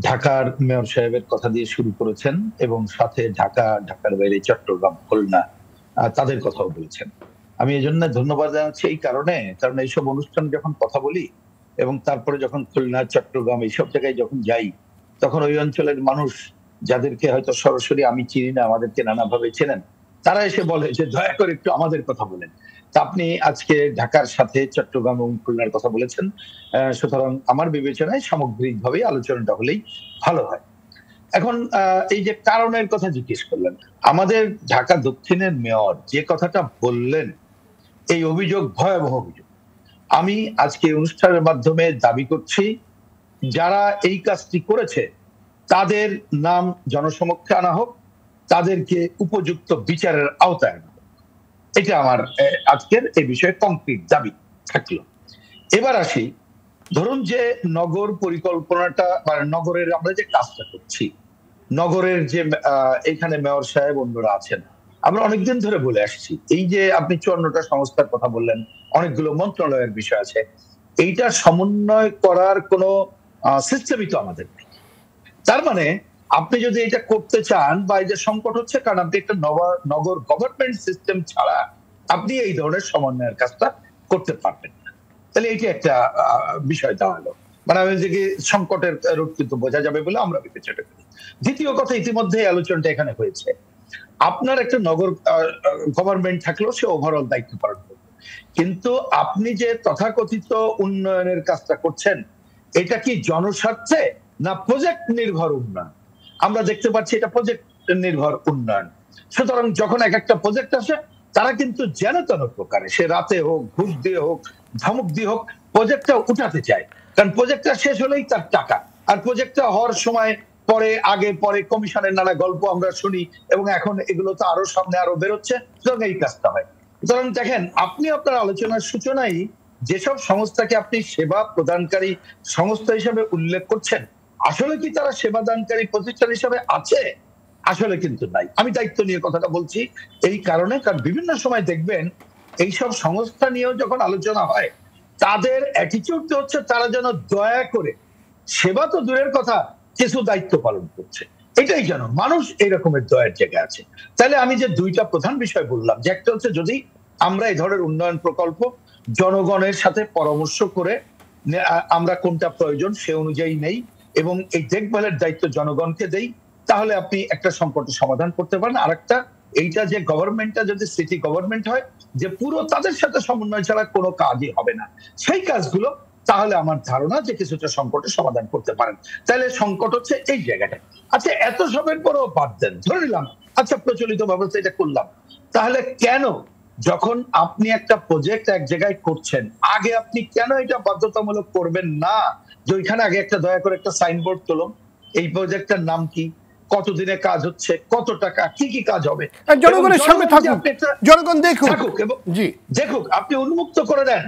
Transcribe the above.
ঢাকার মেয়র সাহেবের কথা দিয়ে শুরু করেছেন এবং সাথে ঢাকা, ঢাকার বাইরে চট্টগ্রাম, খুলনা তাদের কথাও বলেছেন। আমি এজন্য ধন্যবাদ জানাচ্ছি এই কারণ এইসব অনুষ্ঠান যখন কথা বলি এবং তারপরে যখন খুলনা, চট্টগ্রাম এইসব জায়গায় যখন যাই, তখন ওই অঞ্চলের মানুষ যাদেরকে হয়তো সরাসরি আমি চিনি না, আমাদেরকে নানাভাবে চেনেন, তারা এসে বলে যে, "দয়া করে একটু আমাদের কথা বলেন।" তা আপনি আজকে ঢাকার সাথে চট্টগ্রাম এবং খুলনার কথা বলেছেন। সুতরাং আমার বিবেচনায় সামগ্রিকভাবেই আলোচনাটা হলেই ভালো হয়। এখন এই যে কারণের কথা জিজ্ঞেস করলেন। আমাদের ঢাকা দক্ষিণের মেয়র যে কথাটা বললেন, এই অভিযোগ ভয়াবহ অভিযোগ। আমি আজকে অনুষ্ঠানের মাধ্যমে দাবি করছি, যারা এই কাজটি করেছে তাদের নাম জনসমক্ষে আনা হোক, তাদেরকে উপযুক্ত বিচারের আওতায় আনা হোক। এটা আমার আজকের এই বিষয়ে কংক্রিট দাবি থাকলো। এবার আসি, ধরুন যে নগর পরিকল্পনাটা বা নগরের আমরা যে কাজটা করছি, নগরের যে এখানে মেয়র সাহেব অন্যরা আছেন, আমরা অনেকদিন ধরে বলে আসছি, এই যে আপনি ৫৪টা সংস্থার কথা বললেন, অনেকগুলো মন্ত্রণালয়ের বিষয় আছে, এইটা সমন্বয় করার কোনো সিস্টেমই তো আমাদের নেই। তার মানে আপনি যদি এটা করতে চান বা এই যে সংকট হচ্ছে, কারণ আপনি একটা নগর গভর্নমেন্ট সিস্টেম ছাড়া আপনি এই ধরনের সমন্বয়ের কাজটা করতে পারবেন না। তাহলে এইটা একটা বিষয় দাঁড়ালো। মানে আমি যে সংকটের রূপ কিন্তু বোঝা যাবে বলে আমরা বিবেচনা করি। দ্বিতীয় কথা, ইতিমধ্যে আলোচনাটা এখানে হয়েছে। আপনার একটা নগর গভর্নমেন্ট থাকলেও সে ওভারঅল দায়িত্ব পালন করবে। কিন্তু আপনি যে তথাকথিত উন্নয়নের কাজটা করছেন, এটা কি জনস্বার্থে না প্রজেক্ট নির্ভর উন্নয়ন? আমরা দেখতে পাচ্ছি এটা প্রজেক্ট নির্ভর উন্নয়ন। সুতরাং যখন একটা প্রজেক্ট আসে, তারা কিন্তু যেন তেন প্রকারে, সে রাতে হোক, ঘুষ দিয়ে হোক, ধমক দিয়ে হোক, প্রজেক্টটা উঠাতে চায়। কারণ প্রজেক্টটা শেষ হলেই তার টাকা। আর প্রজেক্টটা হওয়ার সময় পরে আগে পরে কমিশনের নানা গল্প আমরা শুনি এবং এখন এগুলো তো আরো সামনে আরো বেরোচ্ছে, সুতরাং এই কাজটা হয়। সুতরাং দেখেন, আপনি আপনার আলোচনার সূচনায় যেসব সংস্থাকে আপনি সেবা প্রদানকারী সংস্থা হিসেবে উল্লেখ করছেন, আসলে কি তারা সেবাদানকারী প্রতিষ্ঠান হিসেবে আছে? আসলে কিন্তু নাই। আমি দায়িত্ব নিয়ে কথাটা বলছি এই কারণে, কারণ বিভিন্ন সময় দেখবেন এইসব সংস্থা নিয়েও যখন আলোচনা হয়, তাদের অ্যাটিটিউড হচ্ছে তারা যেন দয়া করে, সেবা তো দূরের কথা, কিছু দায়িত্ব পালন করছে। এটাই যেন মানুষ এই রকমের দয়ের জায়গায় আছে। তাহলে আমি যে দুইটা প্রধান বিষয় বললাম, যে একটা হচ্ছে যদি আমরা এই ধরনের উন্নয়ন প্রকল্প জনগণের সাথে পরামর্শ করে আমরা কোনটা প্রয়োজন সে অনুযায়ী নেই এবং এই দেখভালের দায়িত্ব জনগণকে দেই, তাহলে আপনি একটা সংকটের সমাধান করতে পারেন। আরেকটা, এইটা যে গভর্নমেন্টটা যদি সিটি গভর্নমেন্ট হয়, যে পুরো তাদের সাথে সমন্বয় ছাড়া কোনো কাজই হবে না, সেই কাজগুলো, তাহলে আমার ধারণা যে কিছুটা সংকটের সমাধান করতে পারেন। তাহলে সংকট হচ্ছে এই জায়গাটা। আচ্ছা, এত সবের পরেও বাদ দেন, ধরে নিলাম আচ্ছা প্রচলিত ব্যবস্থা এটা করলাম, তাহলে কেন যখন আপনি একটা প্রজেক্ট এক জায়গায় করছেন, আগে আপনি কেন এটা বাধ্যতামূলক করবেন না যে ওইখানে আগে একটা দয়া করে একটা সাইনবোর্ড তোলুন, এই প্রজেক্টটার নাম কি, কতদিনে কাজ হচ্ছে, কত টাকা, কি কি কাজ হবে, জনগণের সামনে থাকুক, জনগণ দেখুক, এবং দেখুক, আপনি উন্মুক্ত করে দেন।